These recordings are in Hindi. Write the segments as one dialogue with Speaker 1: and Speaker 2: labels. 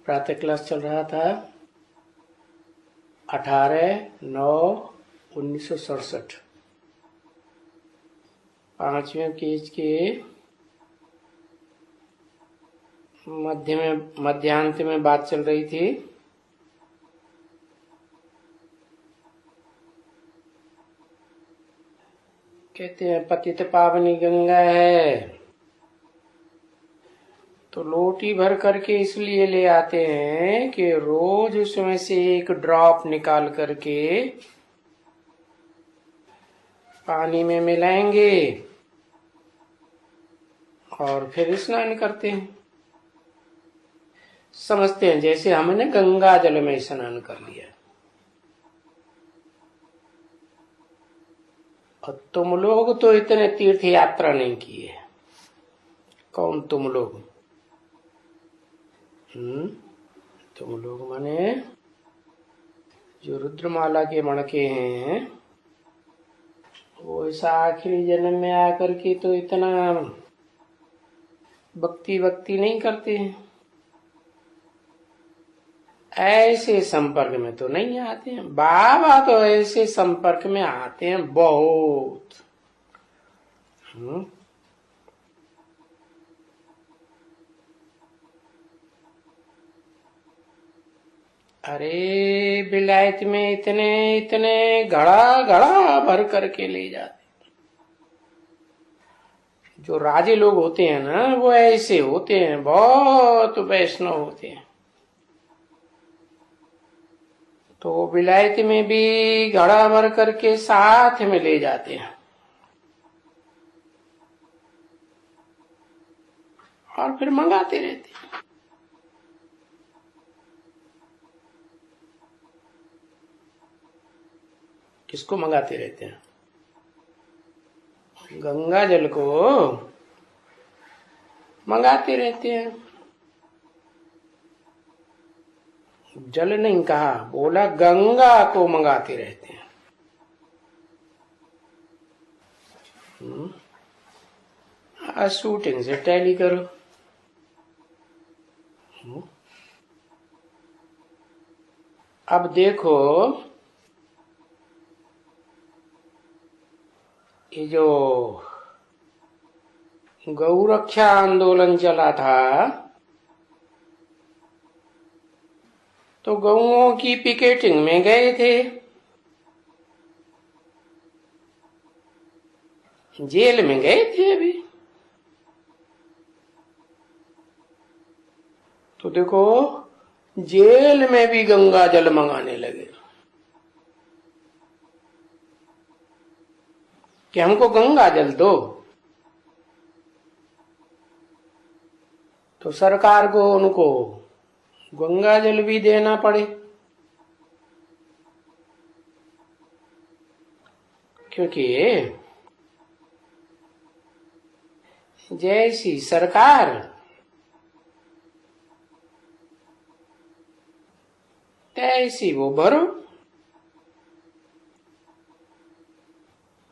Speaker 1: प्रातः क्लास चल रहा था 18/9/1967। 5वें पेज के मध्यांत में बात चल रही थी। कहते हैं पतित पावनी गंगा है, तो लोटी भर करके इसलिए ले आते हैं कि रोज उसमें से एक ड्रॉप निकाल करके पानी में मिलाएंगे और फिर स्नान करते हैं। समझते हैं जैसे हमने गंगा जल में स्नान कर लिया। और तुम लोग तो इतने तीर्थ यात्रा नहीं किए। कौन तुम लोग? तुम लोग माने जो रुद्रमाला के मणके हैं, वो ऐसा आखिरी जन्म में आकर के तो इतना भक्ति नहीं करते हैं। ऐसे संपर्क में तो नहीं आते हैं। बाबा तो ऐसे संपर्क में आते हैं बहुत। अरे विलायत में इतने इतने घड़ा घड़ा भर करके ले जाते। जो राजे लोग होते हैं ना, वो ऐसे होते हैं, बहुत वैष्णव होते हैं। तो विलायत में भी घड़ा भर करके साथ में ले जाते हैं और फिर मंगाते रहते हैं। किसको मंगाते रहते हैं? गंगा जल को मंगाते रहते हैं। जल नहीं कहा, बोला गंगा को मंगाते रहते हैं। शूटिंग से टैली करो। अब देखो, ये जो गौरक्षा आंदोलन चला था, तो गौओं की पिकेटिंग में गए थे। जेल में गए थे अभी। तो देखो, जेल में भी गंगा जल मंगाने लगे कि हमको गंगा जल दो। तो सरकार को उनको गंगा जल भी देना पड़े, क्योंकि जैसी सरकार तैसी वो भरो।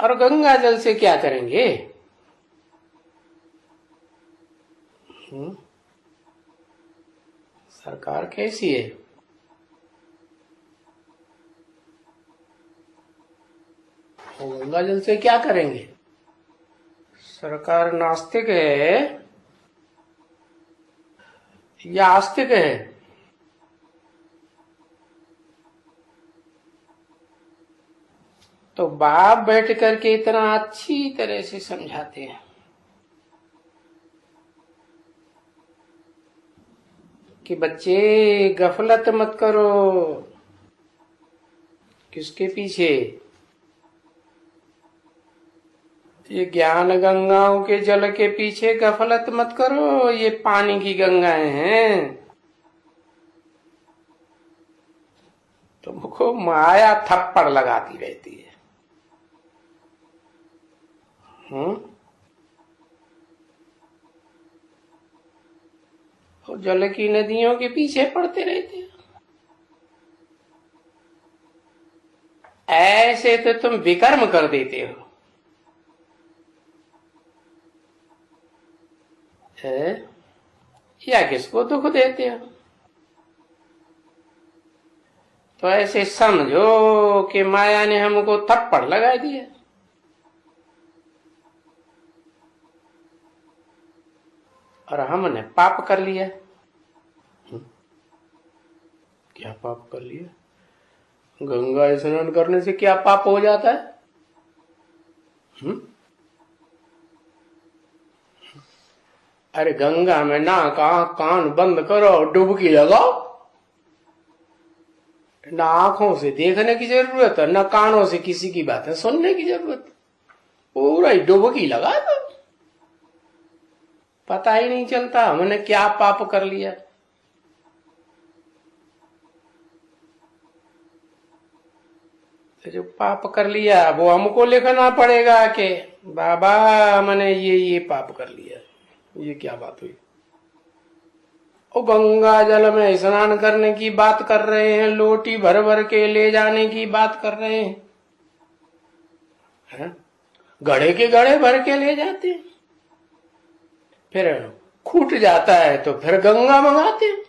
Speaker 1: और गंगा जल से क्या करेंगे? सरकार कैसी है? वो गंगा जल से क्या करेंगे? सरकार नास्तिक है या आस्तिक है? तो बाप बैठ करके इतना अच्छी तरह से समझाते हैं कि बच्चे गफलत मत करो। किसके पीछे? ये ज्ञान गंगाओं के जल के पीछे गफलत मत करो। ये पानी की गंगाएं हैं। तुमको माया थप्पड़ लगाती रहती है। और जल की नदियों के पीछे पड़ते रहते हैं। ऐसे तो तुम विकर्म कर देते हो। या किसको दुख देते हो? तो ऐसे समझो कि माया ने हमको थप्पड़ लगा दिया। और हमने पाप कर लिया। क्या पाप कर लिया? गंगा स्नान करने से क्या पाप हो जाता है? अरे गंगा में नाक कान बंद करो, डुबकी लगाओ। ना आंखों से देखने की जरूरत है, ना कानों से किसी की बातें सुनने की जरूरत। पूरा ही डुबकी लगा दो, पता ही नहीं चलता हमने क्या पाप कर लिया। तो जो पाप कर लिया वो हमको लिखना पड़ेगा कि बाबा मैंने ये पाप कर लिया। ये क्या बात हुई? ओ गंगा जल में स्नान करने की बात कर रहे हैं, लोटी भर भर के ले जाने की बात कर रहे हैं, घड़े के घड़े भर के ले जाते हैं, फिर खूट जाता है तो फिर गंगा मंगाते हैं।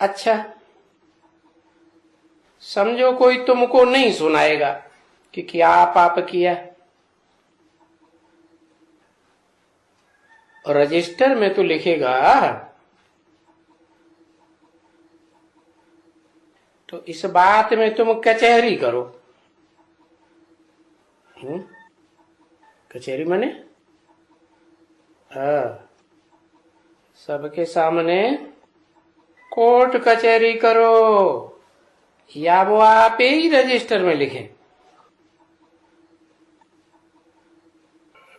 Speaker 1: अच्छा समझो कोई तुमको नहीं सुनाएगा कि क्या पाप किया, रजिस्टर में तो लिखेगा। तो इस बात में तुम कचहरी करो। कचहरी माने सबके सामने कोर्ट कचहरी करो, या वो आप ही रजिस्टर में लिखें।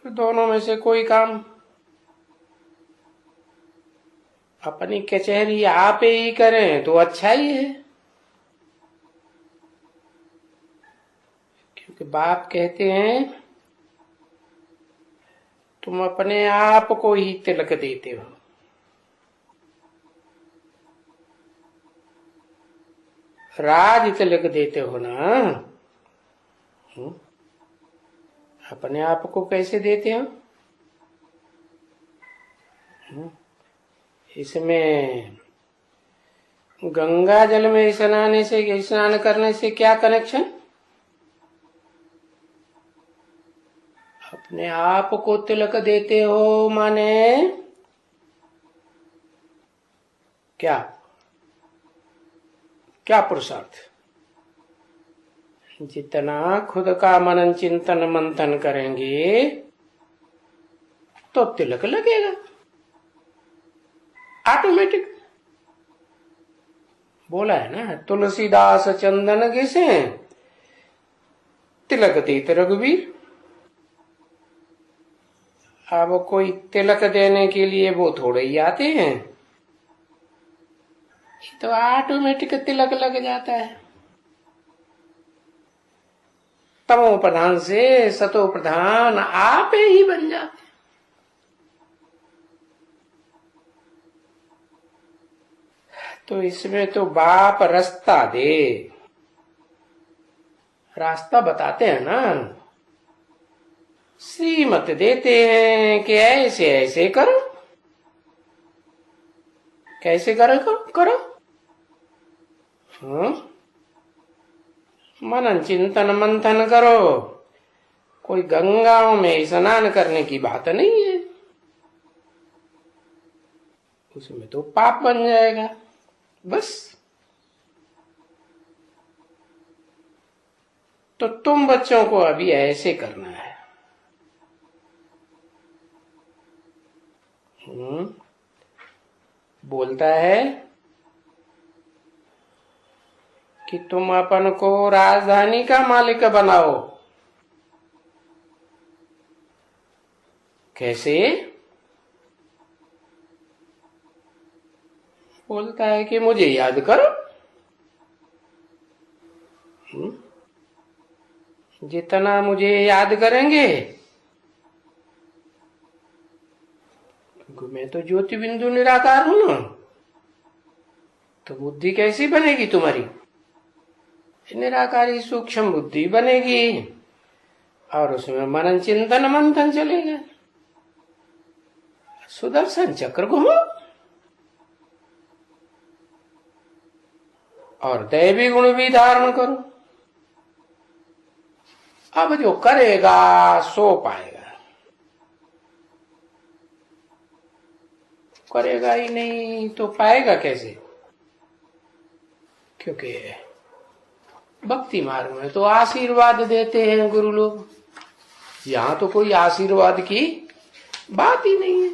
Speaker 1: दोनों में से कोई काम। अपनी कचहरी आप ही करें तो अच्छा ही है, क्योंकि बाप कहते हैं तुम अपने आप को ही तिलक देते हो। राज तिलक देते हो ना। अपने आप को कैसे देते हो? इसमें गंगा जल में स्नान करने से क्या कनेक्शन? अपने आप को तिलक देते हो माने क्या क्या पुरुषार्थ? जितना खुद का मनन चिंतन मंथन करेंगे तो तिलक लगेगा ऑटोमेटिक। बोला है ना, तुलसीदास चंदन घिसे तिलक देते रघुवीर। अब कोई तिलक देने के लिए वो थोड़े ही आते हैं, तो ऑटोमेटिक तिलक लग जाता है। तमो प्रधान से सतो प्रधान आप ही बन जाते। तो इसमें तो बाप रास्ता दे, रास्ता बताते हैं ना, श्रीमत देते हैं कि ऐसे ऐसे करो। कैसे करो? मनन चिंतन मंथन करो। कोई गंगाओं में स्नान करने की बात नहीं है, उसमें तो पाप बन जाएगा बस। तो तुम बच्चों को अभी ऐसे करना है। बोलता है कि तुम अपन को राजधानी का मालिक बनाओ। कैसे? बोलता है कि मुझे याद करो। जितना मुझे याद करेंगे, मैं तो ज्योति बिंदु निराकार हूं ना, तो बुद्धि कैसी बनेगी तुम्हारी? निराकारी सूक्ष्म बुद्धि बनेगी और उसमें मनन चिंतन मंथन चलेगा। सुदर्शन चक्र घुमो और दैवी गुण भी धारण करो। अब जो करेगा सो पाएगा, करेगा ही नहीं तो पाएगा कैसे? क्योंकि भक्ति मार्ग में तो आशीर्वाद देते हैं गुरु लोग, यहां तो कोई आशीर्वाद की बात ही नहीं है,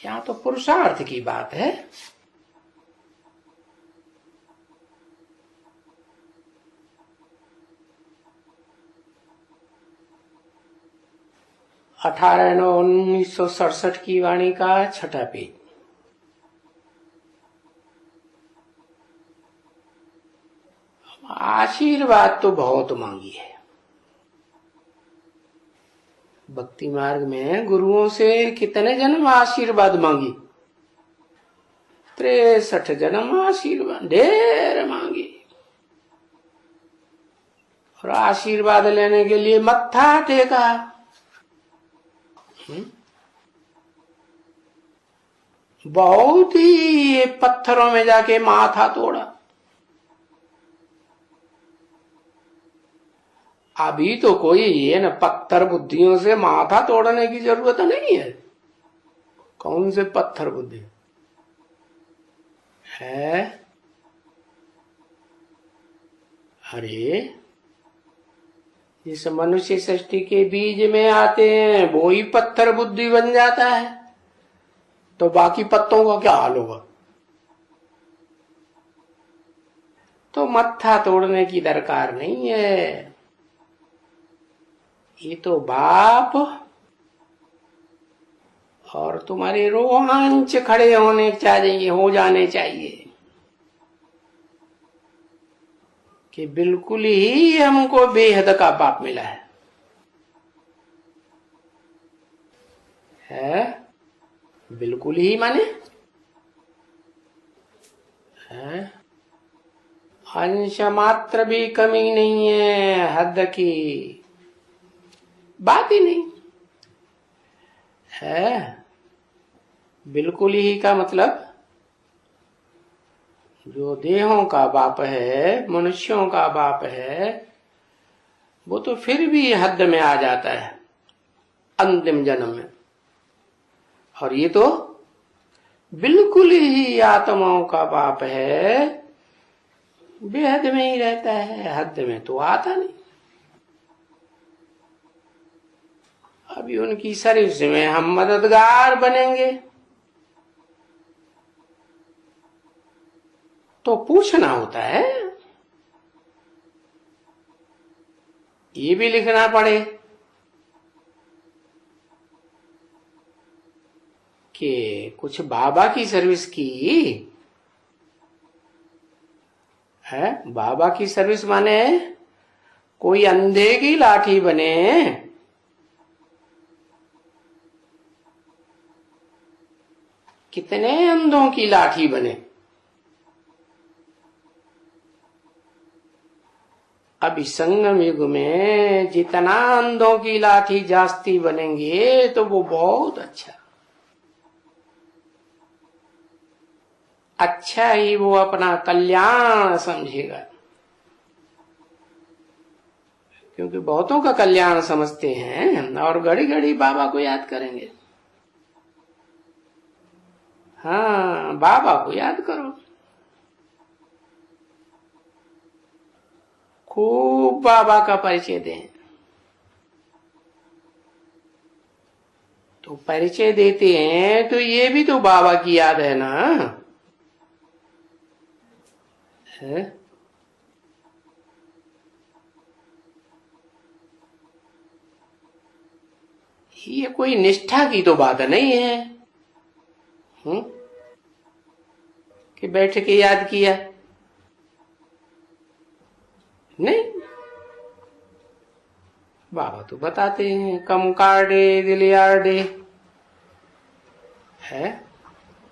Speaker 1: यहां तो पुरुषार्थ की बात है। अठारह 1967 की वाणी का 6ठा पेज। आशीर्वाद तो बहुत मांगी है भक्ति मार्ग में, गुरुओं से कितने जन्म आशीर्वाद मांगी, 63 जन्म आशीर्वाद ढेर मांगी। और आशीर्वाद लेने के लिए मत्था टेका, बहुत ही पत्थरों में जाके माथा तोड़ा। अभी तो कोई ये न पत्थर बुद्धियों से माथा तोड़ने की जरूरत नहीं है। कौन से पत्थर बुद्धि है? अरे जिस मनुष्य सृष्टि के बीज में आते हैं वो ही पत्थर बुद्धि बन जाता है, तो बाकी पत्तों का क्या हाल होगा? तो मत्था तोड़ने की दरकार नहीं है। ये तो बाप और तुम्हारे रोमांच खड़े होने चाहिए, हो जाने चाहिए कि बिल्कुल ही हमको बेहद का बाप मिला है? बिल्कुल ही माने है? अंश मात्र भी कमी नहीं है, हद की बात ही नहीं है। बिल्कुल ही का मतलब जो देहों का बाप है, मनुष्यों का बाप है, वो तो फिर भी हद में आ जाता है अंतिम जन्म में। और ये तो बिल्कुल ही आत्माओं का बाप है, बेहद में ही रहता है, हद में तो आता नहीं। अभी उनकी सर्विस में हम मददगार बनेंगे तो पूछना होता है, ये भी लिखना पड़े कि कुछ बाबा की सर्विस की है। बाबा की सर्विस माने कोई अंधे की लाठी बने, कितने अंधों की लाठी बने। अभी संगम युग में जितना अंधों की लाठी जास्ती बनेंगे तो वो बहुत अच्छा ही वो अपना कल्याण समझेगा, क्योंकि बहुतों का कल्याण समझते हैं और घड़ी घड़ी बाबा को याद करेंगे। हाँ, बाबा को याद करो, खूब बाबा का परिचय दें। तो परिचय देते हैं तो ये भी तो बाबा की याद है ना, है? ये कोई निष्ठा की तो बात नहीं है कि बैठ के याद किया, नहीं। बाबा तो बताते हैं कम कार्डे दिलियार्डे है,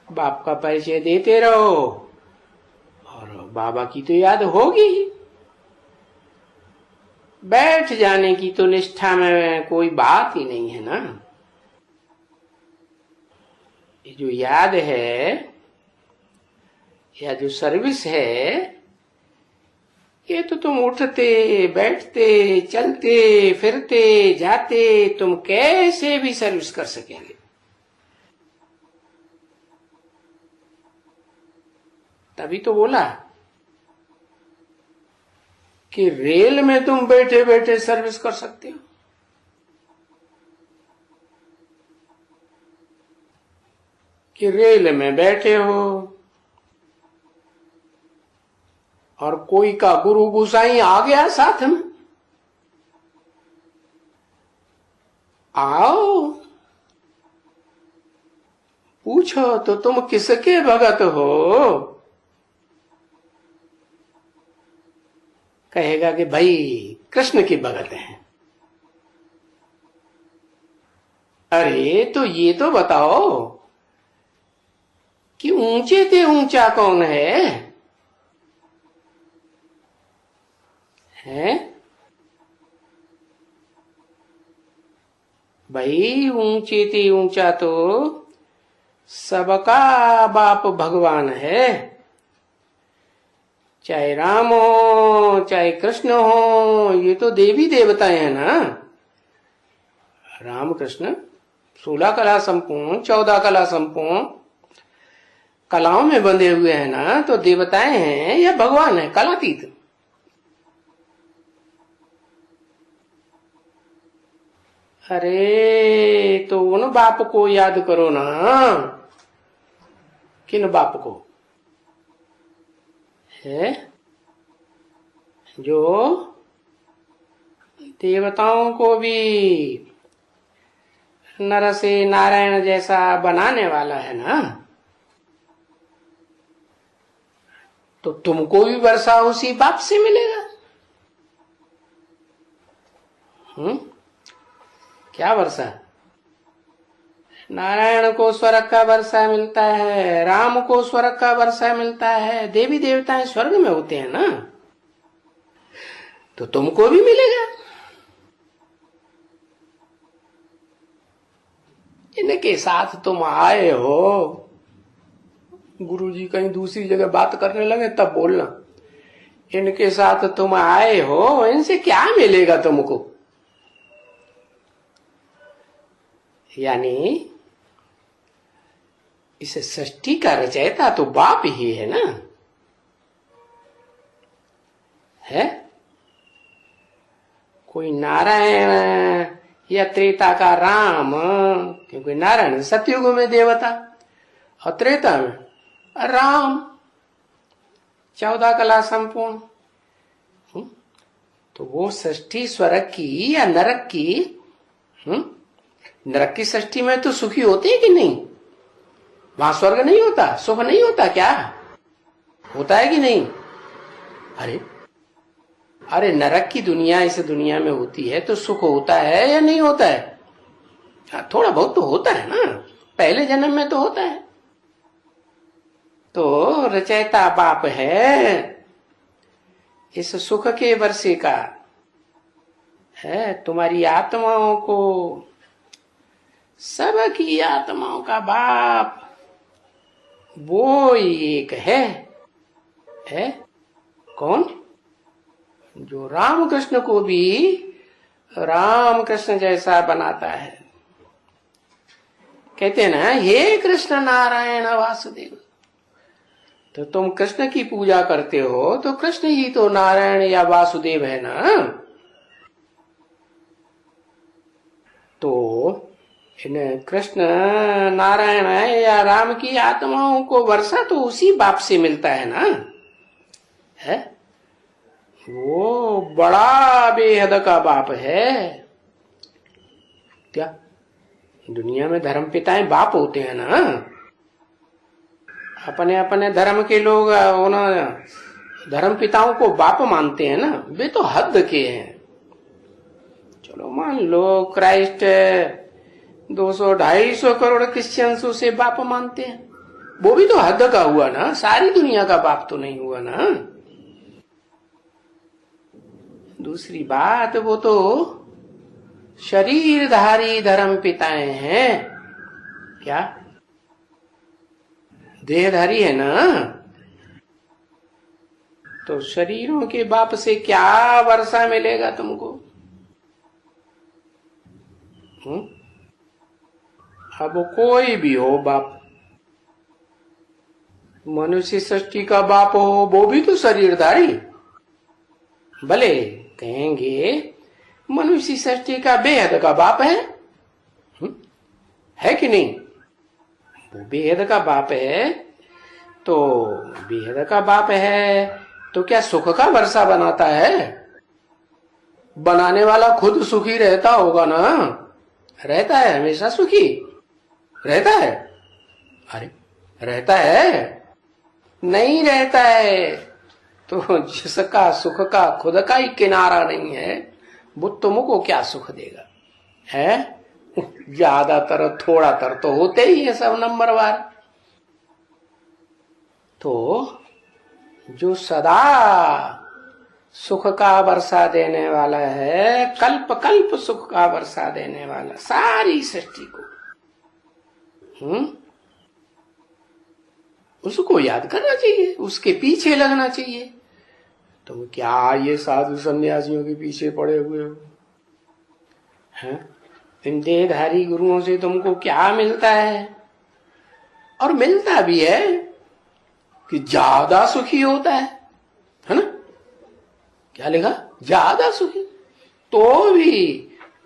Speaker 1: बाप का परिचय देते रहो और बाबा की तो याद होगी। बैठ जाने की तो निष्ठा में कोई बात ही नहीं है ना। ये जो याद है या जो सर्विस है, ये तो तुम उठते बैठते चलते फिरते जाते तुम कैसे भी सर्विस कर सकेंगे। तभी तो बोला कि रेल में तुम बैठे बैठे सर्विस कर सकते हो। कि रेल में बैठे हो और कोई का गुरु गुसाई आ गया साथ में, आओ पूछो तो तुम किसके भगत हो, कहेगा कि भाई कृष्ण की भगत है। अरे तो ये तो बताओ कि ऊंचे से ऊंचा कौन है? भाई ऊंचे से ऊंचा तो सबका बाप भगवान है। चाहे राम हो चाहे कृष्ण हो, ये तो देवी देवताएं हैं ना। राम कृष्ण 16 कला संपूर्ण 14 कला संपूर्ण कलाओं में बंधे हुए हैं ना, तो देवताएं हैं या भगवान है कलातीत। अरे तो उन बाप को याद करो ना। किन बाप को? है जो देवताओं को भी नर से नारायण जैसा बनाने वाला है ना। तो तुमको भी वर्षा उसी बाप से मिलेगा। क्या वर्षा? नारायण को स्वर्ग का वर्षा मिलता है, राम को स्वर्ग का वर्षा मिलता है, देवी देवताएं स्वर्ग में होते हैं ना, तो तुमको भी मिलेगा। इनके साथ तुम आए हो, गुरुजी कहीं दूसरी जगह बात करने लगे तब बोलना। इनके साथ तुम आए हो, इनसे क्या मिलेगा तुमको? यानी इस सृष्टि का रचयिता तो बाप ही है ना। है कोई नारायण या त्रेता का राम, क्योंकि नारायण सतयुग में देवता और त्रेता में राम 14 कला संपूर्ण। तो वो सृष्टि स्वर्ग की या नरक की, नरक की सृष्टि में तो सुखी होते हैं कि नहीं? वहां स्वर्ग नहीं होता, सुख नहीं होता क्या? होता है कि नहीं? अरे नरक की दुनिया इस दुनिया में होती है तो सुख होता है या नहीं होता है? थोड़ा बहुत तो होता है ना, पहले जन्म में तो होता है। तो रचयिता बाप है इस सुख के वर्षे का, है तुम्हारी आत्माओं को, सबकी आत्माओं का बाप वो एक है कौन? जो रामकृष्ण को भी रामकृष्ण जैसा बनाता है। कहते हैं ना, हे कृष्ण नारायण वासुदेव। तो तुम कृष्ण की पूजा करते हो तो कृष्ण ही तो नारायण या वासुदेव है ना। तो इन कृष्ण नारायण है या राम की आत्माओं को वर्षा तो उसी बाप से मिलता है ना। है वो बड़ा बेहद का बाप है। क्या दुनिया में धर्म पिताएं बाप होते हैं ना? अपने अपने धर्म के लोग उन धर्म पिताओं को बाप मानते हैं ना, वे तो हद के हैं। चलो मान लो क्राइस्ट 200-250 करोड़ क्रिश्चियंस उसे बाप मानते हैं, वो भी तो हद का हुआ ना, सारी दुनिया का बाप तो नहीं हुआ ना। दूसरी बात, वो तो शरीरधारी धर्म पिताएं हैं। क्या देहधारी है ना, तो शरीरों के बाप से क्या वर्षा मिलेगा तुमको? अब कोई भी हो बाप, मनुष्य सृष्टि का बाप हो वो भी तो शरीरधारी। भले कहेंगे मनुष्य सृष्टि का बेहद का बाप है कि नहीं? वो बेहद का बाप है, तो बेहद का बाप है तो क्या सुख का वर्षा बनाता है? बनाने वाला खुद सुखी रहता होगा ना? रहता है हमेशा सुखी? रहता है? अरे रहता है? नहीं रहता है। तो जिसका सुख का खुद का ही किनारा नहीं है वो तुमको क्या सुख देगा? है ज्यादातर थोड़ातर तो होते ही है सब नंबरवार। तो जो सदा सुख का वर्षा देने वाला है, कल्प कल्प सुख का वर्षा देने वाला सारी सृष्टि को, उसको याद करना चाहिए, उसके पीछे लगना चाहिए। तुम क्या ये साधु सन्यासियों के पीछे पड़े हुए हो? हैं? इन देहधारी गुरुओं से तुमको क्या मिलता है? और मिलता भी है कि ज्यादा सुखी होता है ना? क्या लिखा? ज्यादा सुखी। तो भी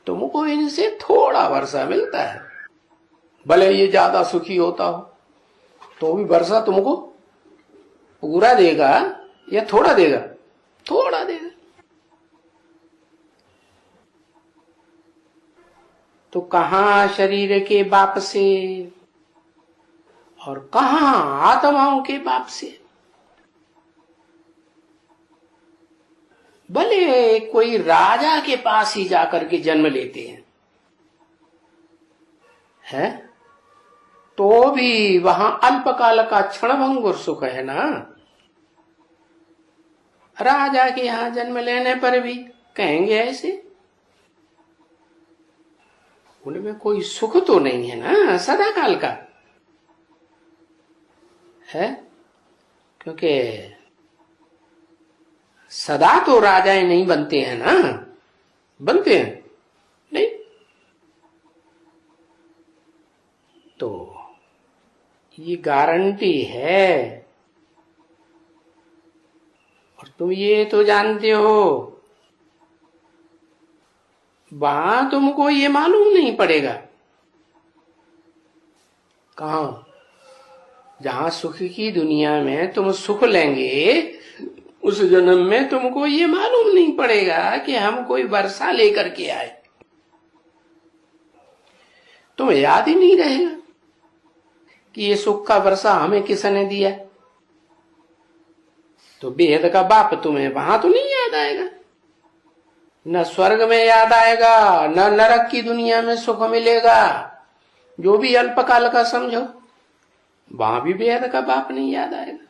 Speaker 1: तुमको इनसे थोड़ा वर्षा मिलता है। भले ये ज्यादा सुखी होता हो तो भी वर्षा तुमको पूरा देगा या थोड़ा देगा? थोड़ा देगा। तो कहां शरीर के बाप से और कहां आत्माओं के बाप से? भले कोई राजा के पास ही जाकर के जन्म लेते हैं तो भी वहां अल्पकाल का क्षणभंगुर सुख है ना। राजा के यहां जन्म लेने पर भी कहेंगे ऐसे, उनमें कोई सुख तो नहीं है ना सदा काल का, है? क्योंकि सदा तो राजाएं नहीं बनते हैं ना, बनते हैं नहीं। तो ये गारंटी है। और तुम ये तो जानते हो वहां तुमको ये मालूम नहीं पड़ेगा। कहां? जहां सुख की दुनिया में तुम सुख लेंगे उस जन्म में तुमको ये मालूम नहीं पड़ेगा कि हम कोई वर्षा लेकर के आए। तुम्हें याद ही नहीं रहेगा कि ये सुख का वर्षा हमें किसने दिया। तो बेहद का बाप तुम्हें वहां तो नहीं याद आएगा, न स्वर्ग में याद आएगा, न नरक की दुनिया में सुख मिलेगा। जो भी अल्पकाल का समझो, वहां भी बेहद का बाप नहीं याद आएगा।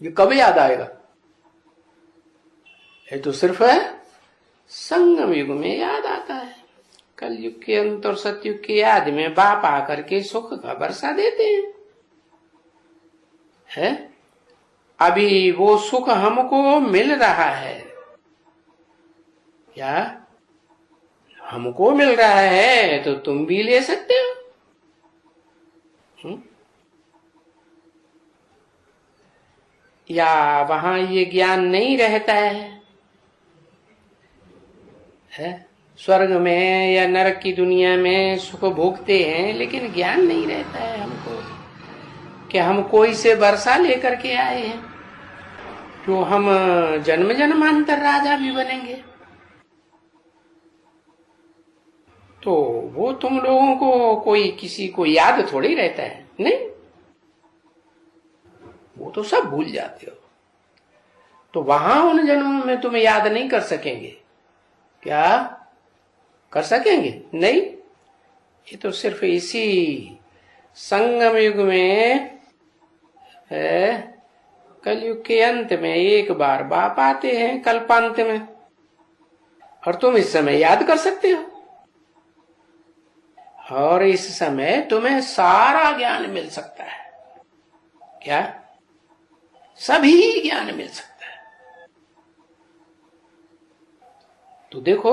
Speaker 1: ये कब याद आएगा? ये तो सिर्फ है संगम युग में याद आता है। कलयुग के अंत और सतयुग के याद में बाप आकर के सुख का वर्षा देते हैं। अभी वो सुख हमको मिल रहा है, क्या हमको मिल रहा है तो तुम भी ले सकते हो। या वहां ये ज्ञान नहीं रहता है? स्वर्ग में या नरक की दुनिया में सुख भोगते हैं लेकिन ज्ञान नहीं रहता है हमको कि हम कोई से वर्षा लेकर के आए हैं जो हम जन्म जन्मांतर राजा भी बनेंगे। तो वो तुम लोगों को कोई किसी को याद थोड़ी रहता है, नहीं, वो तो सब भूल जाते हो। तो वहां उन जन्मों में तुम्हें याद नहीं कर सकेंगे। क्या कर सकेंगे? नहीं। ये तो सिर्फ इसी संगम युग में है, कलयुग के अंत में एक बार बाप आते हैं कल्पांत में, और तुम इस समय याद कर सकते हो। और इस समय तुम्हें सारा ज्ञान मिल सकता है। क्या सभी ज्ञान मिल सकता है। तो देखो,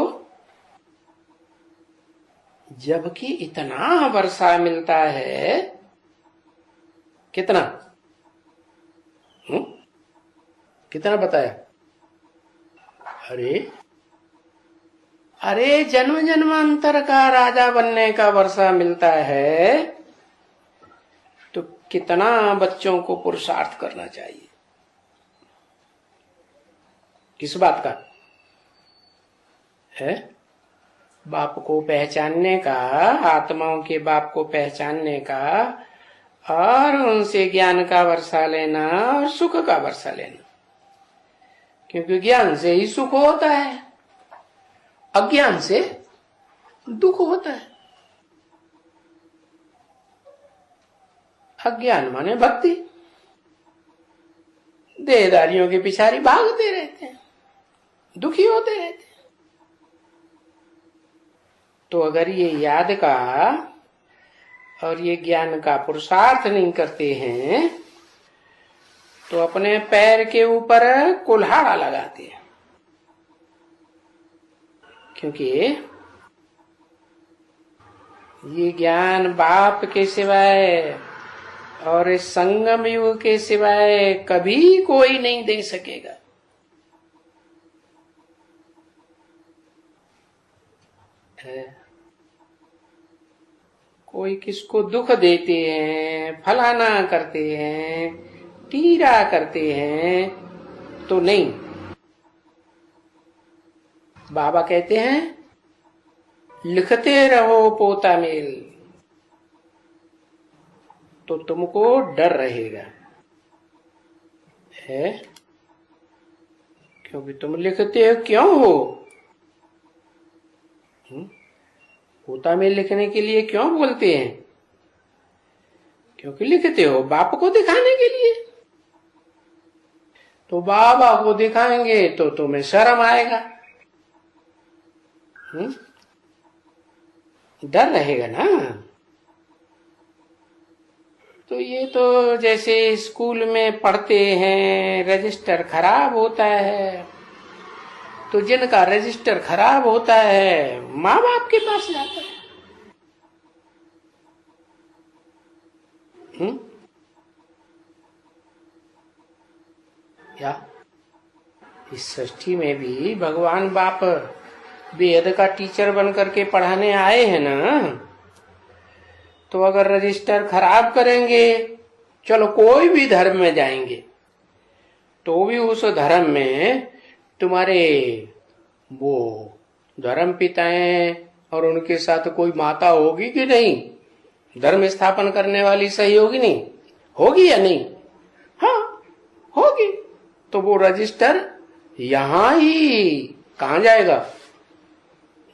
Speaker 1: जबकि इतना वर्षा मिलता है, कितना कितना बताया? अरे अरे जन्म जन्मांतर का राजा बनने का वर्षा मिलता है, तो कितना बच्चों को पुरुषार्थ करना चाहिए। किस बात का है? बाप को पहचानने का, आत्माओं के बाप को पहचानने का, और उनसे ज्ञान का वर्षा लेना और सुख का वर्षा लेना। क्योंकि ज्ञान से ही सुख होता है, अज्ञान से दुख होता है। अज्ञान माने भक्ति, देहदारियों के पिछारी भागते रहते हैं, दुखी होते रहते हैं। तो अगर ये याद का और ये ज्ञान का पुरुषार्थ नहीं करते हैं, तो अपने पैर के ऊपर कुल्हाड़ा लगाते हैं। क्योंकि ये ज्ञान बाप के सिवाय और इस संगम युग के सिवाय कभी कोई नहीं दे सकेगा। कोई किसको दुख देते हैं, फलाना करते हैं, टीरा करते हैं, तो नहीं। बाबा कहते हैं लिखते रहो पोता मेल, तो तुमको डर रहेगा है। क्योंकि तुम लिखते हो, क्यों हो? पोता मेल लिखने के लिए क्यों बोलते हैं? क्योंकि लिखते हो बाप को दिखाने के लिए। तो बाबा को दिखाएंगे तो तुम्हें शर्म आएगा, डर रहेगा ना। तो ये तो जैसे स्कूल में पढ़ते हैं, रजिस्टर खराब होता है, तो जिनका रजिस्टर खराब होता है माँ बाप के पास जाता है। क्या इस सृष्टि में भी भगवान बाप वेद का टीचर बन करके पढ़ाने आए हैं ना। तो अगर रजिस्टर खराब करेंगे, चलो कोई भी धर्म में जाएंगे तो भी उस धर्म में तुम्हारे वो धर्म पिताएं और उनके साथ कोई माता होगी कि नहीं? धर्म स्थापन करने वाली सहयोगी नहीं होगी या नहीं? हाँ होगी। तो वो रजिस्टर यहां ही कहां जाएगा?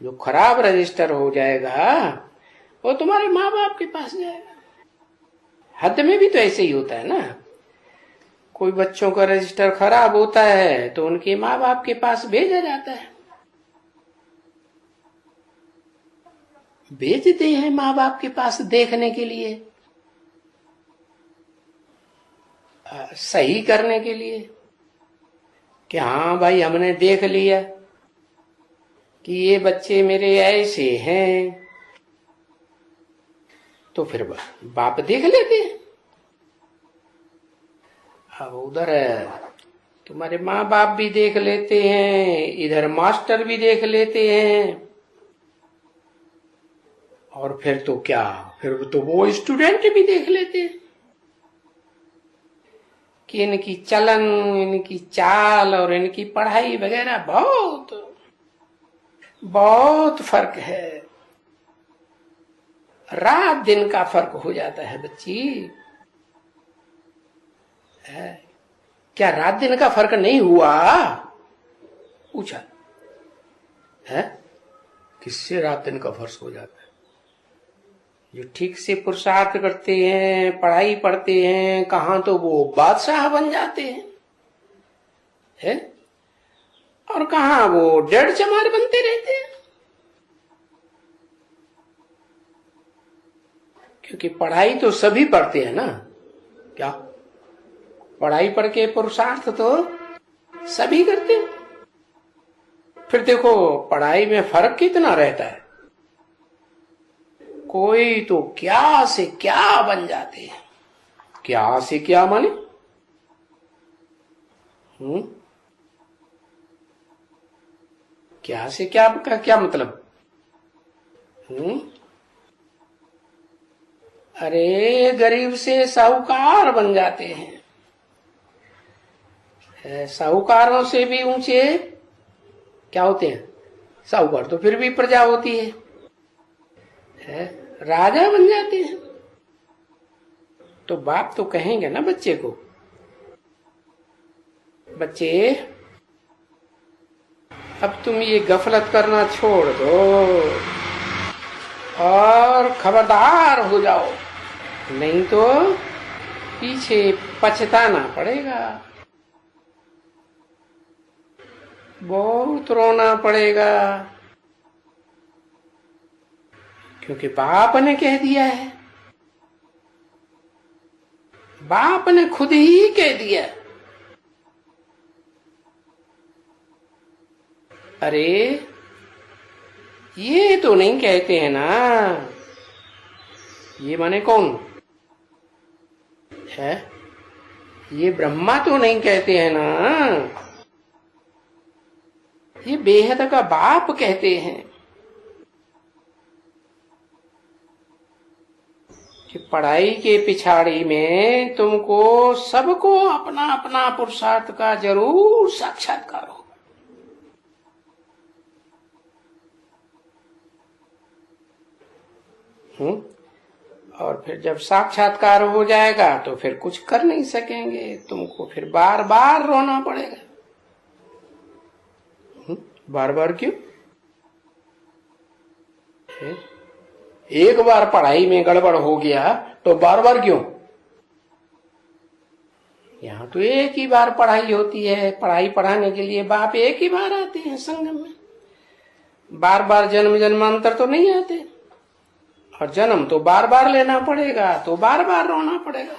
Speaker 1: जो खराब रजिस्टर हो जाएगा वो तुम्हारे माँ बाप के पास जाएगा। हद में भी तो ऐसे ही होता है ना। कोई बच्चों का रजिस्टर खराब होता है तो उनके माँ बाप के पास भेजा जाता है, भेजते हैं माँ बाप के पास देखने के लिए, सही करने के लिए कि हाँ भाई हमने देख लिया कि ये बच्चे मेरे ऐसे हैं। तो फिर बाप देख लेते हैं। अब उधर तुम्हारे माँ बाप भी देख लेते हैं, इधर मास्टर भी देख लेते हैं, और फिर तो क्या, फिर तो वो स्टूडेंट भी देख लेते हैं कि इनकी चलन, इनकी चाल और इनकी पढ़ाई वगैरह बहुत बहुत फर्क है। रात दिन का फर्क हो जाता है बच्ची। क्या रात दिन का फर्क नहीं हुआ? पूछा है? किससे रात दिन का फर्क हो जाता है? जो ठीक से पुरुषार्थ करते हैं, पढ़ाई पढ़ते हैं, कहां तो वो बादशाह बन जाते हैं है? और कहां वो डेढ़ चमार बनते रहते हैं। क्योंकि पढ़ाई तो सभी पढ़ते हैं ना। क्या पढ़ाई पढ़ के पुरुषार्थ तो सभी करते हैं। फिर देखो पढ़ाई में फर्क कितना रहता है। कोई तो क्या से क्या बन जाते हैं। क्या से क्या माने? क्या से क्या का क्या मतलब? अरे गरीब से साहूकार बन जाते हैं। साहूकारों से भी ऊंचे क्या होते हैं? साहूकार तो फिर भी प्रजा होती है, राजा बन जाते हैं। तो बाप तो कहेंगे ना बच्चे को, बच्चे अब तुम ये गफलत करना छोड़ दो और खबरदार हो जाओ, नहीं तो पीछे पछताना पड़ेगा, बहुत रोना पड़ेगा। क्योंकि बाप ने कह दिया है, बाप ने खुद ही कह दिया। अरे ये तो नहीं कहते हैं ना, ये माने कौन है? ये ब्रह्मा तो नहीं कहते हैं ना, ये बेहद का बाप कहते हैं कि पढ़ाई के पिछाड़ी में तुमको सबको अपना अपना पुरुषार्थ का जरूर साक्षात्कार हो। और फिर जब साक्षात्कार हो जाएगा तो फिर कुछ कर नहीं सकेंगे, तुमको फिर बार बार रोना पड़ेगा। बार बार क्यों? एक बार पढ़ाई में गड़बड़ हो गया तो बार बार क्यों? यहाँ तो एक ही बार पढ़ाई होती है। पढ़ाई पढ़ाने के लिए बाप एक ही बार आते हैं संगम में, बार बार जन्म जन्मांतर तो नहीं आते। और जन्म तो बार बार लेना पड़ेगा, तो बार बार रोना पड़ेगा।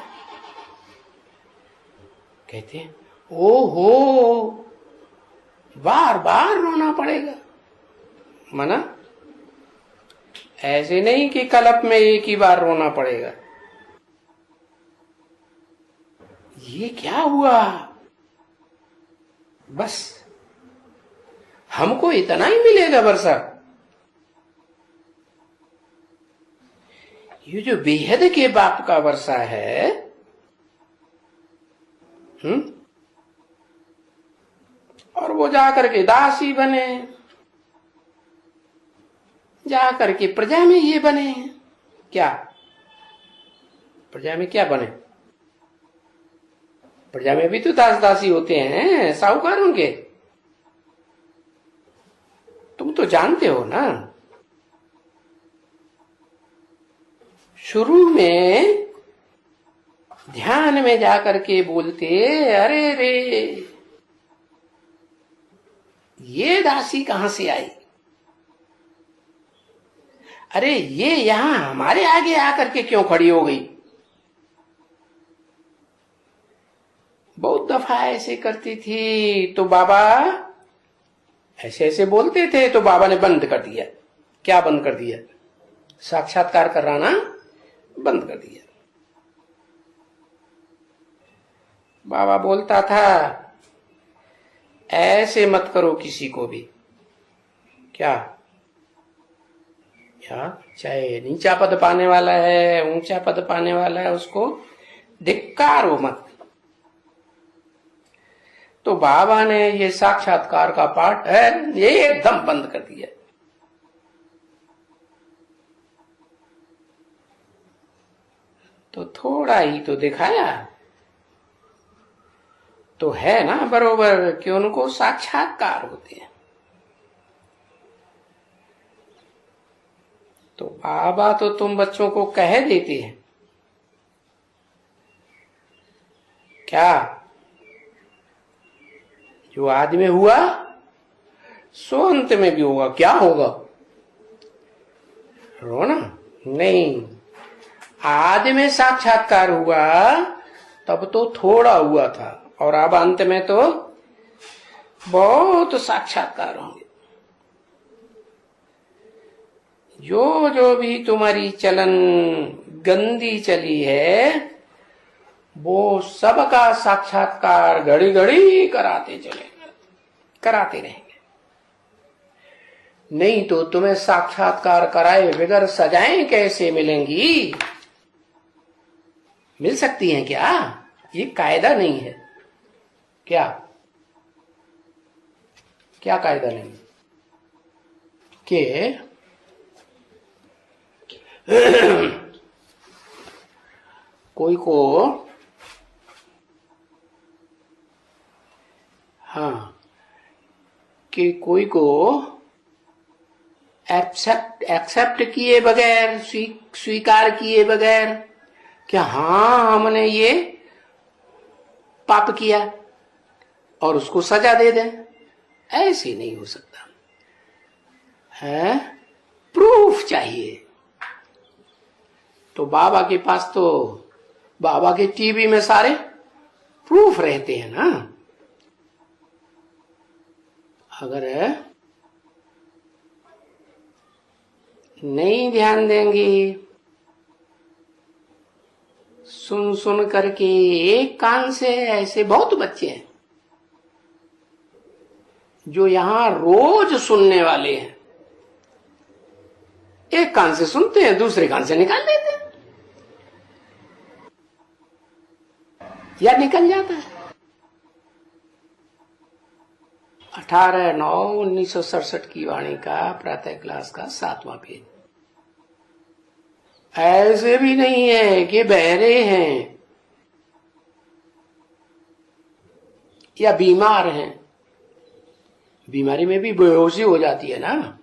Speaker 1: कहते हैं ओहो बार बार रोना पड़ेगा, माना ऐसे नहीं कि कल्प में एक ही बार रोना पड़ेगा। ये क्या हुआ? बस हमको इतना ही मिलेगा वर्षा। ये जो बेहद के बाप का वर्षा है, और वो जाकर के दासी बने, जाकर के प्रजा में ये बने। क्या प्रजा में क्या बने? प्रजा में भी तो दास दासी होते हैं साहूकारों के, तुम तो जानते हो ना। शुरू में ध्यान में जाकर के बोलते, अरे रे ये दासी कहां से आई? अरे ये यहां हमारे आगे आकर के क्यों खड़ी हो गई? बहुत दफा ऐसे करती थी तो बाबा ऐसे ऐसे बोलते थे तो बाबा ने बंद कर दिया। क्या बंद कर दिया? साक्षात्कार कराना बंद कर दिया। बाबा बोलता था ऐसे मत करो किसी को भी। क्या चाहे नीचा पद पाने वाला है ऊंचा पद पाने वाला है, उसको धिक्कारो मत। तो बाबा ने ये साक्षात्कार का पाठ है ये एकदम बंद कर दिया। तो थोड़ा ही तो दिखाया तो है ना बरोबर कि उनको साक्षात्कार होते हैं। तो बाबा तो तुम बच्चों को कह देते हैं क्या जो आदि में हुआ सो अंत में भी होगा। क्या होगा? रोना नहीं। आदि में साक्षात्कार हुआ तब तो थोड़ा हुआ था और अब अंत में तो बहुत साक्षात्कार होंगे। जो जो भी तुम्हारी चलन गंदी चली है वो सबका साक्षात्कार घड़ी घड़ी कराते रहेंगे। नहीं तो तुम्हें साक्षात्कार कराए बगैर सजाएं कैसे मिलेंगी? मिल सकती हैं क्या? ये कायदा नहीं है क्या? क्या कायदा नहीं कि कोई को, हाँ, कि कोई को एक्सेप्ट किए बगैर, स्वीकार किए बगैर कि हाँ हमने ये पाप किया और उसको सजा दे दें, ऐसे नहीं हो सकता है। प्रूफ चाहिए। तो बाबा के पास तो बाबा के टीवी में सारे प्रूफ रहते हैं ना। अगर नहीं ध्यान देंगी, सुन सुन करके एक कान से, ऐसे बहुत बच्चे हैं जो यहां रोज सुनने वाले हैं। एक कान से सुनते हैं, दूसरे कान से निकाल देते हैं या निकल जाता है। 18/9/1967 की वाणी का प्रातः क्लास का 7वां पेज। ऐसे भी नहीं है कि बहरे हैं या बीमार हैं। बीमारी में भी बेहोशी हो जाती है ना,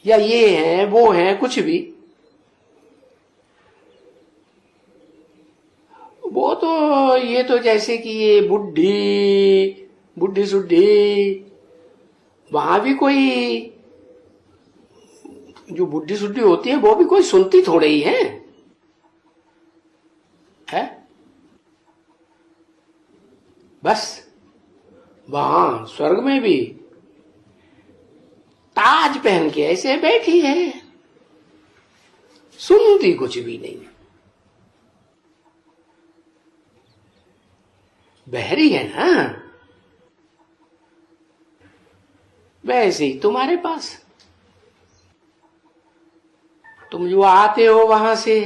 Speaker 1: या ये हैं वो हैं, कुछ भी। वो तो ये तो जैसे कि ये बुढ़ी सुड्ढी, वहां भी कोई जो बुढ़ी सुड्ढी होती है वो भी कोई सुनती थोड़े ही है? बस वहां स्वर्ग में भी ताज पहन के ऐसे बैठी है, सुनती कुछ भी नहीं, बहरी है ना। वैसे ही तुम्हारे पास, तुम जो आते हो वहां से,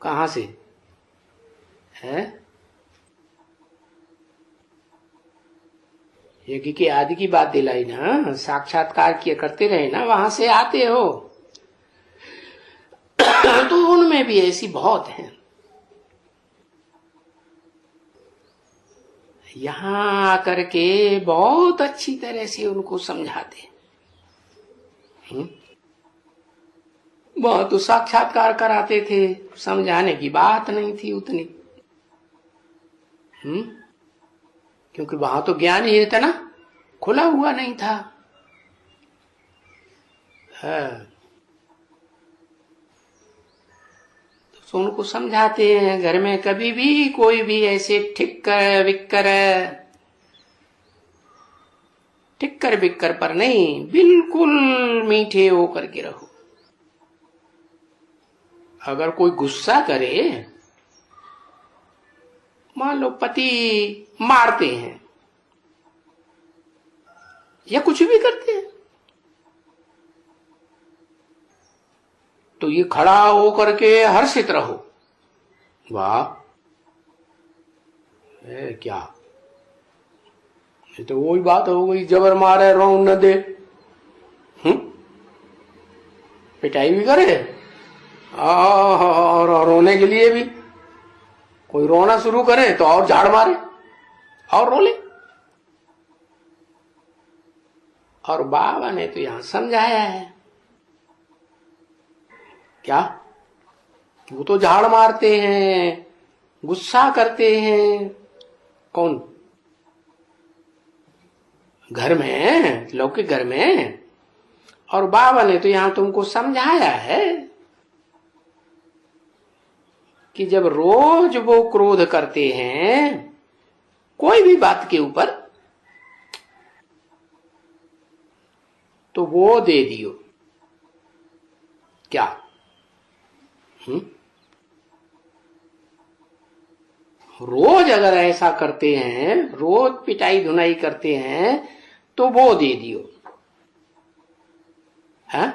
Speaker 1: कहां से है? यज्ञ के आदि की बात दिलाई ना, साक्षात्कार किए करते रहे ना, वहां से आते हो। तो उनमें भी ऐसी बहुत हैं। यहां आकर के बहुत अच्छी तरह से उनको समझाते। वहां तो साक्षात्कार कराते थे, समझाने की बात नहीं थी उतनी। क्योंकि वहां तो ज्ञान ही इतना खुला हुआ नहीं था। तो उनको समझाते हैं। घर में कभी भी कोई भी ऐसे टिक्कर बिक्कर पर नहीं, बिल्कुल मीठे होकर के रहो। अगर कोई गुस्सा करे, मान लो पति मारते हैं या कुछ भी करते हैं, तो ये खड़ा होकर के हर्षित रहो। वाह, क्या ये तो वही बात हो गई, जबर मारे रोन न दे, पिटाई भी करे और रोने के लिए भी। कोई रोना शुरू करे तो और झाड़ मारे और रो ले। और बाबा ने तो यहां समझाया है क्या, वो तो झाड़ मारते हैं, गुस्सा करते हैं। कौन? घर में, लौकिक घर में। और बाबा ने तो यहां तुमको समझाया है कि जब रोज वो क्रोध करते हैं कोई भी बात के ऊपर, तो वो दे दियो क्या? रोज अगर ऐसा करते हैं, रोज पिटाई धुनाई करते हैं, तो वो दे दियो है?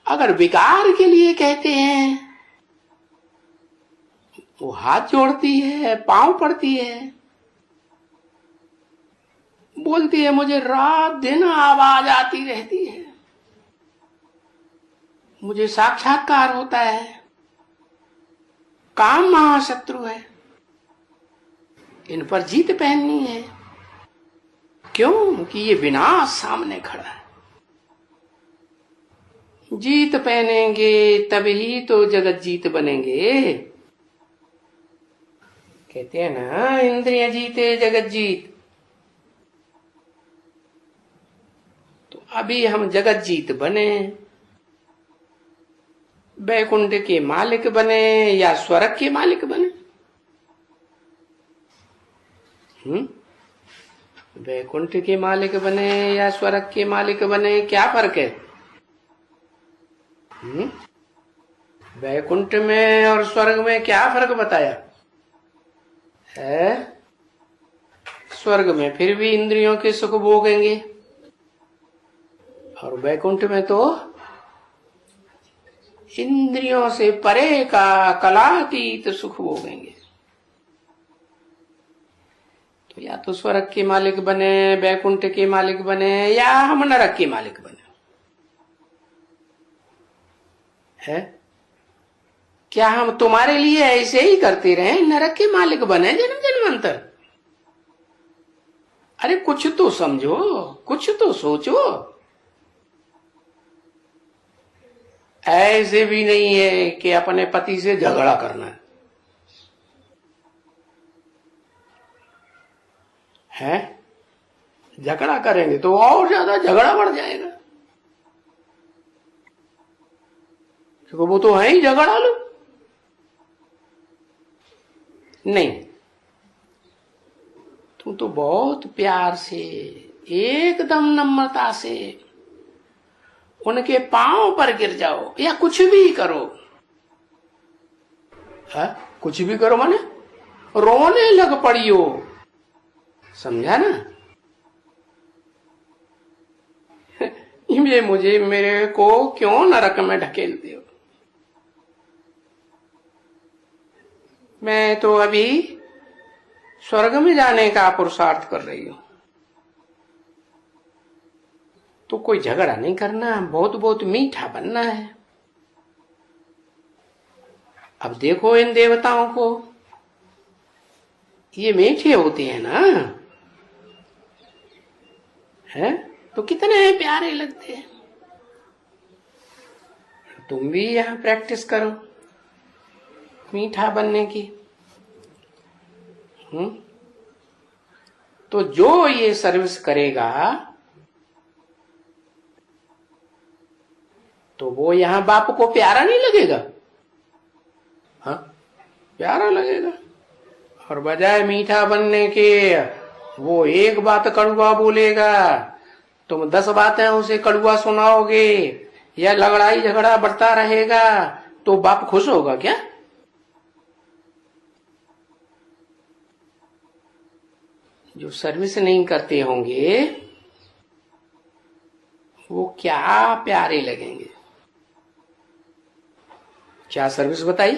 Speaker 1: अगर विकार के लिए कहते हैं, वो हाथ जोड़ती है, पांव पड़ती है, बोलती है मुझे रात दिन आवाज आती रहती है, मुझे साक्षात्कार होता है, काम महाशत्रु है, इन पर जीत पहननी है। क्यों? कि ये विनाश सामने खड़ा है। जीत पहनेंगे तभी तो जगत जीत बनेंगे। कहते हैं ना, इंद्रिय जीते जगत जीत। तो अभी हम जगत जीत बने, वैकुंठ के मालिक बने या स्वर्ग के मालिक बने? वैकुंठ के मालिक बने या स्वर्ग के मालिक बने, क्या फर्क है? वैकुंठ में और स्वर्ग में क्या फर्क बताया है? स्वर्ग में फिर भी इंद्रियों के सुख भोगेंगे, और वैकुंठ में तो इंद्रियों से परे का कलातीत सुख भोगेंगे। तो या तो स्वर्ग के मालिक बने, वैकुंठ के मालिक बने, या हम नरक के मालिक बने। है क्या हम तुम्हारे लिए ऐसे ही करते रहे, नरक के मालिक बने जन्म जन्मांतर? अरे कुछ तो समझो, कुछ तो सोचो। ऐसे भी नहीं है कि अपने पति से झगड़ा करना है। झगड़ा करेंगे तो और ज्यादा झगड़ा बढ़ जाएगा। तो वो तो है ही झगड़ा लो। नहीं, तुम तो बहुत प्यार से, एकदम नम्रता से उनके पांव पर गिर जाओ, या कुछ भी करो। है? कुछ भी करो माने रोने लग पड़ियो, समझा ना? ये मुझे, मेरे को क्यों नरक में ढकेलते हो? मैं तो अभी स्वर्ग में जाने का पुरुषार्थ कर रही हूं। तो कोई झगड़ा नहीं करना, बहुत बहुत मीठा बनना है। अब देखो इन देवताओं को, ये मीठे होते हैं ना, है? तो कितने प्यारे लगते हैं। तुम भी यहां प्रैक्टिस करो मीठा बनने की। तो जो ये सर्विस करेगा तो वो यहां बाप को प्यारा नहीं लगेगा? हाँ, प्यारा लगेगा। और बजाय मीठा बनने के वो एक बात कड़वा बोलेगा, तुम 10 बातें उसे कड़वा सुनाओगे, या लड़ाई झगड़ा बढ़ता रहेगा, तो बाप खुश होगा क्या? जो सर्विस नहीं करते होंगे वो क्या प्यारे लगेंगे। क्या सर्विस बताई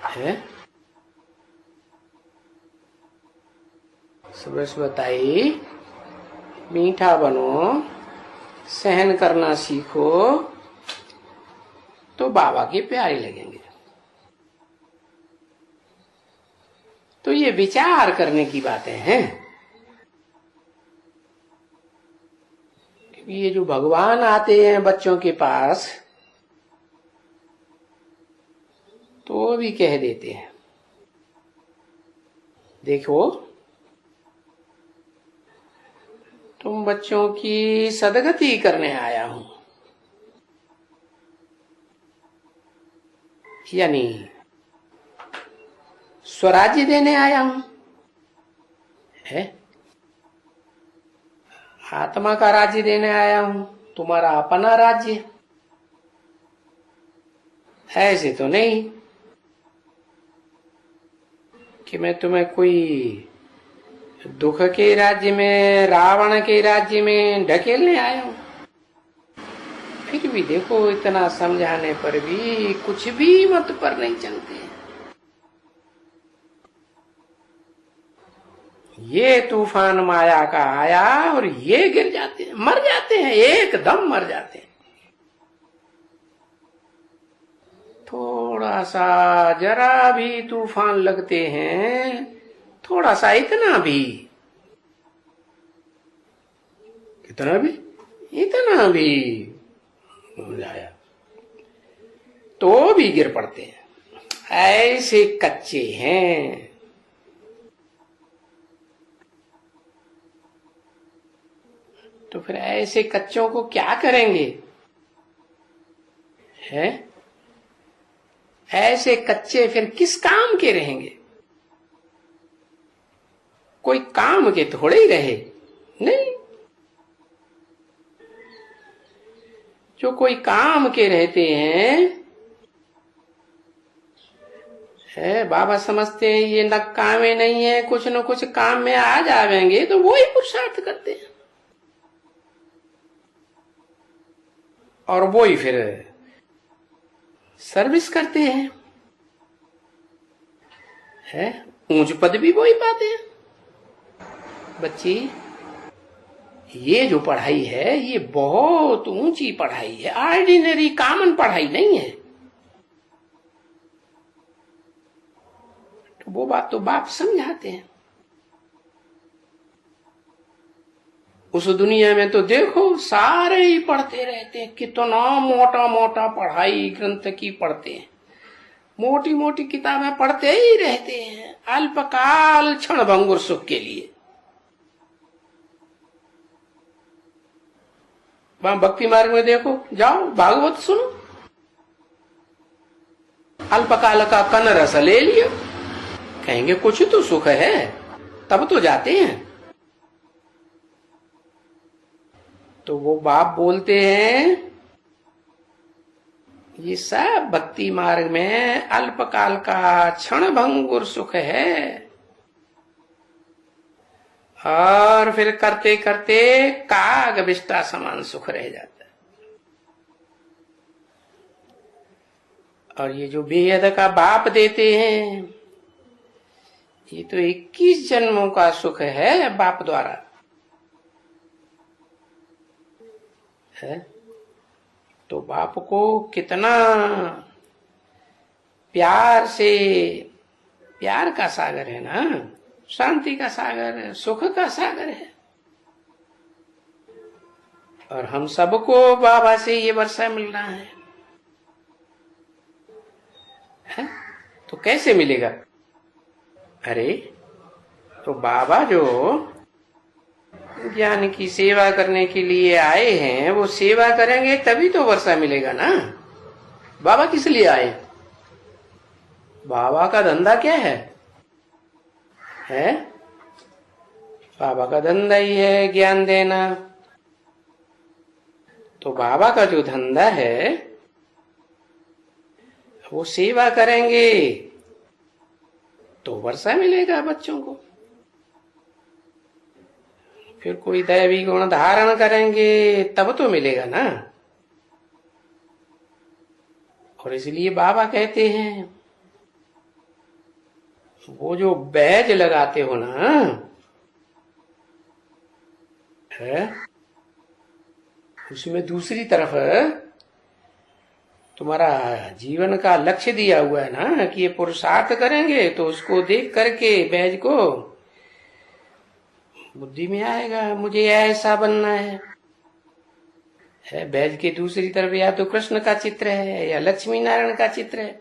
Speaker 1: है? सर्विस बताई, मीठा बनो, सहन करना सीखो, तो बाबा के प्यारे लगेंगे। तो ये विचार करने की बातें हैं। ये जो भगवान आते हैं बच्चों के पास, तो वो भी कह देते हैं, देखो तुम बच्चों की सदगति करने आया हूं। यानी स्वराज्य देने आया हूं, है आत्मा का राज्य देने आया हूं, तुम्हारा अपना राज्य, ऐसे तो नहीं कि मैं तुम्हें कोई दुख के राज्य में, रावण के राज्य में ढकेलने आया हूं। फिर भी देखो, इतना समझाने पर भी कुछ भी मत पर नहीं चलते। ये तूफान माया का आया और ये गिर जाते हैं, मर जाते हैं, एकदम मर जाते हैं। थोड़ा सा जरा भी तूफान लगते हैं, थोड़ा सा, इतना भी, कितना भी, इतना भी हो जाया तो भी गिर पड़ते हैं। ऐसे कच्चे हैं। तो फिर ऐसे कच्चों को क्या करेंगे? हैं? ऐसे कच्चे फिर किस काम के रहेंगे? कोई काम के थोड़े ही रहे, नहीं। जो कोई काम के रहते हैं, है बाबा समझते हैं ये नकामे नहीं है, कुछ न कुछ काम में आ जाएंगे, तो वो ही पुरुषार्थ करते हैं और वो ही फिर सर्विस करते हैं, है ऊंच पद भी वो ही पाते हैं। बच्ची, ये जो पढ़ाई है ये बहुत ऊंची पढ़ाई है, ऑर्डिनरी कॉमन पढ़ाई नहीं है। तो वो बात तो बाप समझाते हैं। उस दुनिया में तो देखो सारे ही पढ़ते रहते हैं, कितना मोटा मोटा पढ़ाई ग्रंथ की पढ़ते हैं, मोटी मोटी किताबें पढ़ते ही रहते हैं, अल्पकाल क्षण भंगुर सुख के लिए। वहां भक्ति मार्ग में देखो, जाओ भागवत सुनो, अल्पकाल का कन रस ले लियो, कहेंगे कुछ तो सुख है, तब तो जाते हैं। तो वो बाप बोलते हैं ये सब भक्ति मार्ग में अल्पकाल का क्षण भंगुर सुख है, और फिर करते करते काग विष्टा समान सुख रह जाता है। और ये जो बेहद का बाप देते हैं, ये तो 21 जन्मों का सुख है बाप द्वारा, है। तो बाप को कितना प्यार से, प्यार का सागर है ना, शांति का सागर है, सुख का सागर है। और हम सबको बाबा से ये वर्षा मिल रहा है? तो कैसे मिलेगा? अरे तो बाबा जो ज्ञान की सेवा करने के लिए आए हैं, वो सेवा करेंगे तभी तो वर्षा मिलेगा ना। बाबा किस लिए आए? बाबा का धंधा क्या है? बाबा का धंधा ही है ज्ञान देना। तो बाबा का जो धंधा है वो सेवा करेंगे तो वर्षा मिलेगा बच्चों को। फिर कोई दैवी गुण धारण करेंगे तब तो मिलेगा ना। और इसलिए बाबा कहते हैं वो जो बैज लगाते हो ना, है उसमें दूसरी तरफ तुम्हारा जीवन का लक्ष्य दिया हुआ है ना कि ये पुरुषार्थ करेंगे, तो उसको देख करके बैज को बुद्धि में आएगा मुझे ऐसा बनना है। बैज के दूसरी तरफ या तो कृष्ण का चित्र है या लक्ष्मी नारायण का चित्र है,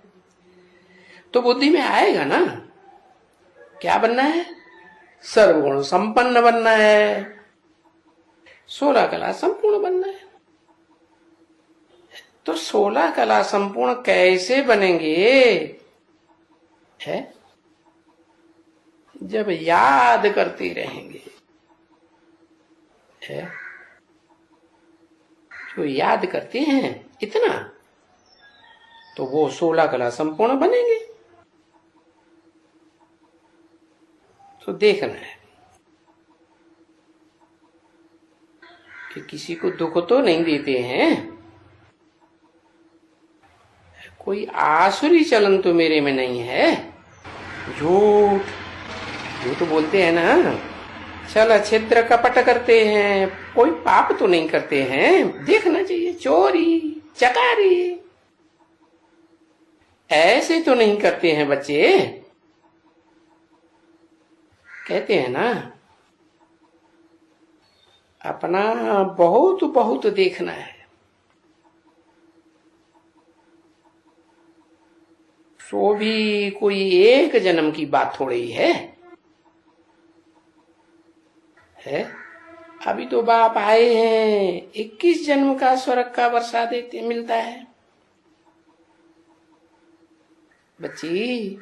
Speaker 1: तो बुद्धि में आएगा ना क्या बनना है? सर्वगुण संपन्न बनना है, 16 कला संपूर्ण बनना है। तो 16 कला संपूर्ण कैसे बनेंगे? है जब याद करते रहेंगे। है जो याद करते हैं इतना, तो वो 16 कला संपूर्ण बनेंगे। तो देखना है कि किसी को दुख तो नहीं देते हैं। कोई आसुरी चलन तो मेरे में नहीं है। झूठ बोलते हैं ना, छल छिद्र कपट करते हैं, कोई पाप तो नहीं करते हैं। देखना चाहिए, चोरी चकारी ऐसे तो नहीं करते हैं बच्चे। कहते हैं ना, अपना बहुत बहुत देखना है। सो भी कोई एक जन्म की बात थोड़ी है। अभी तो बाप आए हैं, 21 जन्म का स्वर्ग का वर्षा देते मिलता है। बच्ची,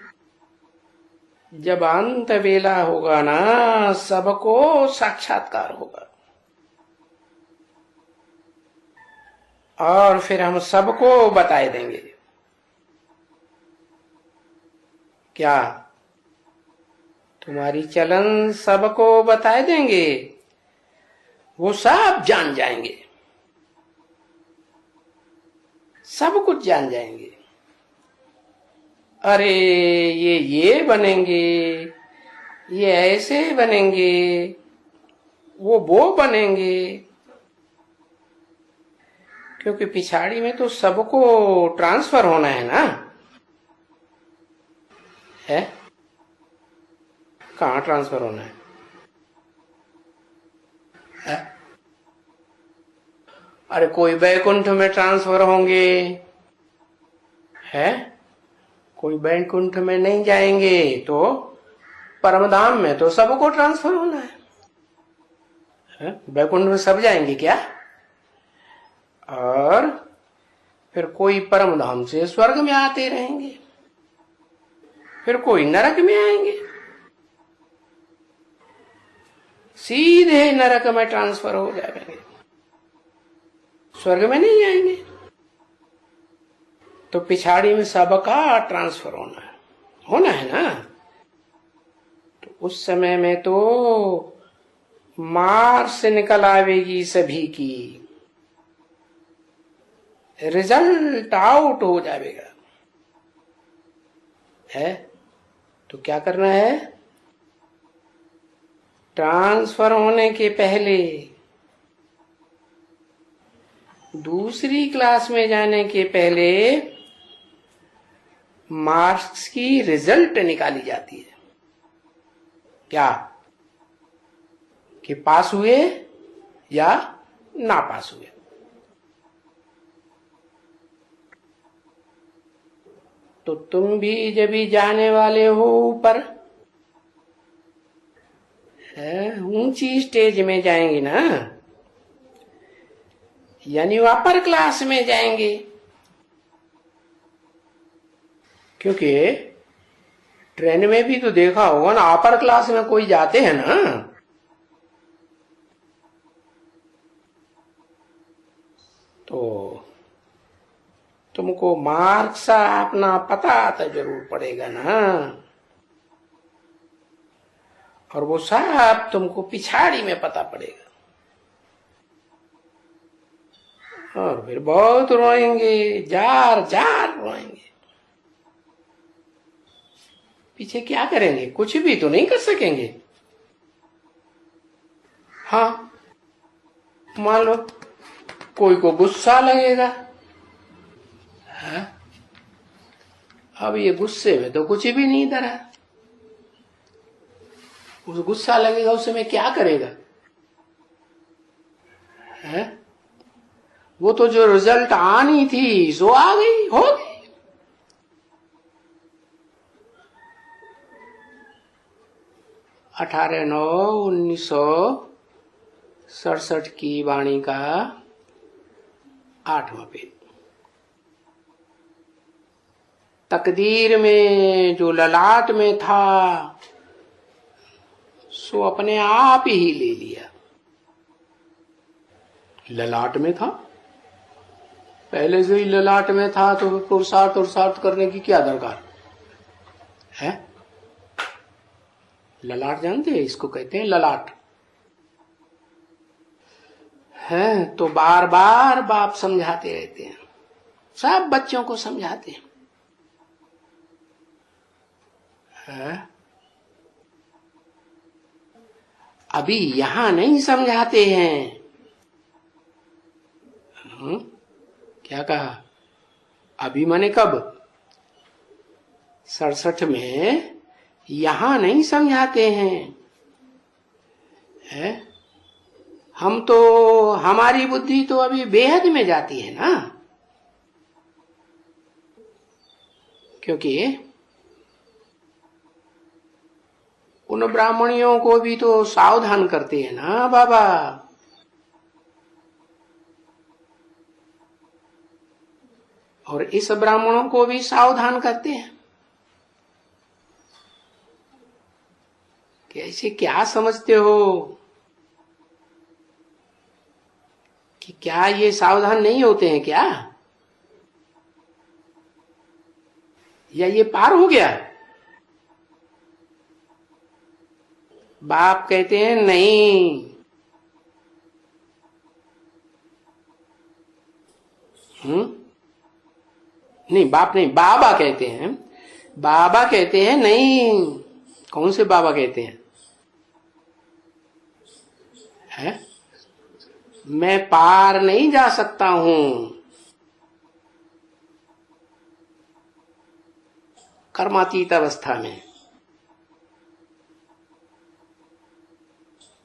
Speaker 1: जब अंत वेला होगा ना, सबको साक्षात्कार होगा और फिर हम सबको बताए देंगे। क्या तुम्हारी चलन सबको बताए देंगे? वो सब जान जाएंगे, सब कुछ जान जाएंगे। अरे ये बनेंगे, ये ऐसे बनेंगे, वो बनेंगे। क्योंकि पिछाड़ी में तो सबको ट्रांसफर होना है ना। है कहाँ ट्रांसफर होना है? अरे कोई वैकुंठ में ट्रांसफर होंगे, है कोई वैकुंठ में नहीं जाएंगे, तो परमधाम में तो सबको ट्रांसफर होना है। वैकुंठ में सब जाएंगे क्या? और फिर कोई परमधाम से स्वर्ग में आते रहेंगे, फिर कोई नरक में आएंगे, सीधे नरक में ट्रांसफर हो जाएंगे, स्वर्ग में नहीं आएंगे। तो पिछाड़ी में सबका ट्रांसफर होना है ना। तो उस समय में तो मार से निकल आवेगी सभी की, रिजल्ट आउट हो जाएगा। है तो क्या करना है? ट्रांसफर होने के पहले दूसरी क्लास में जाने के पहले मार्क्स की रिजल्ट निकाली जाती है। क्या कि पास हुए या ना पास हुए। तो तुम भी जब भी जाने वाले हो ऊपर, ऊंची स्टेज में जाएंगे ना, यानी अपर क्लास में जाएंगे। क्योंकि ट्रेन में भी तो देखा होगा ना, अपर क्लास में कोई जाते हैं ना, तो तुमको मार्क्स अपना पता तो जरूर पड़ेगा ना, और वो सब तुमको पिछाड़ी में पता पड़ेगा। और फिर बहुत रोएंगे, जार जार रोएंगे। पीछे क्या करेंगे? कुछ भी तो नहीं कर सकेंगे। हाँ, मान लो कोई को गुस्सा लगेगा, है? अब ये गुस्से में तो कुछ भी नहीं धरा, उस गुस्सा लगेगा, उस समय क्या करेगा? है? वो तो जो रिजल्ट आनी थी सो आ गई, हो गई। 18/9/1967 की वाणी का 8वां पेज। तकदीर में जो ललाट में था सो अपने आप ही ले लिया। ललाट में था, पहले से ही ललाट में था, तो पुरुषार्थ करने की क्या दरकार है? ललाट जानते हैं, इसको कहते हैं ललाट है। तो बार बार बाप समझाते रहते हैं, सब बच्चों को समझाते हैं है? अभी यहां नहीं समझाते हैं। क्या कहा? अभी माने कब? 67 में यहां नहीं समझाते हैं है? हम तो, हमारी बुद्धि तो अभी बेहद में जाती है ना, क्योंकि उन ब्राह्मणियों को भी तो सावधान करते हैं ना बाबा। और इस ब्राह्मणों को भी सावधान करते हैं कि ऐसे क्या समझते हो कि क्या ये सावधान नहीं होते हैं क्या, या ये पार हो गया? बाप कहते हैं नहीं, नहीं बाप नहीं, बाबा कहते हैं, बाबा कहते हैं नहीं। कौन से बाबा कहते हैं? है? मैं पार नहीं जा सकता हूं कर्मातीत अवस्था में,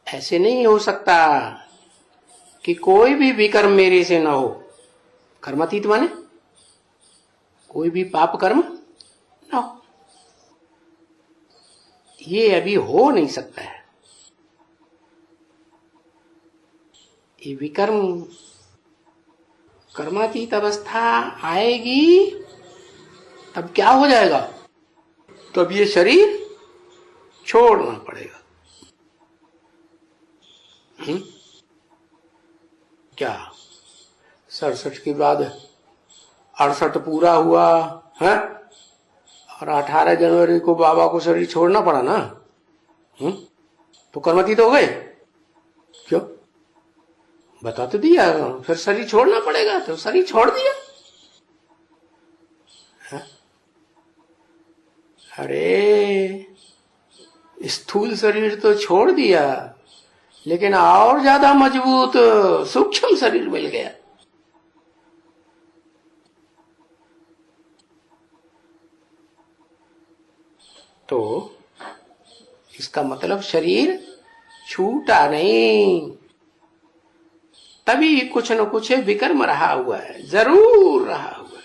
Speaker 1: ऐसे नहीं हो सकता कि कोई भी विकर्म मेरे से ना हो। कर्मातीत माने कोई भी पाप कर्म ना हो, ये अभी हो नहीं सकता है। ये विकर्म कर्मातीत अवस्था आएगी तब क्या हो जाएगा? तब ये शरीर छोड़ना पड़ेगा। क्या 67 के बाद 68 पूरा हुआ है और 18 जनवरी को बाबा को शरीर छोड़ना पड़ा ना? तो कर्मातीत हो गए क्यों? बता तो दिया, फिर शरीर छोड़ना पड़ेगा, तो शरीर छोड़ दिया है? अरे स्थूल शरीर तो छोड़ दिया, लेकिन और ज्यादा मजबूत सूक्ष्म शरीर मिल गया। तो इसका मतलब शरीर छूटा नहीं, तभी कुछ न कुछ विकर्म रहा हुआ है, जरूर रहा हुआ है।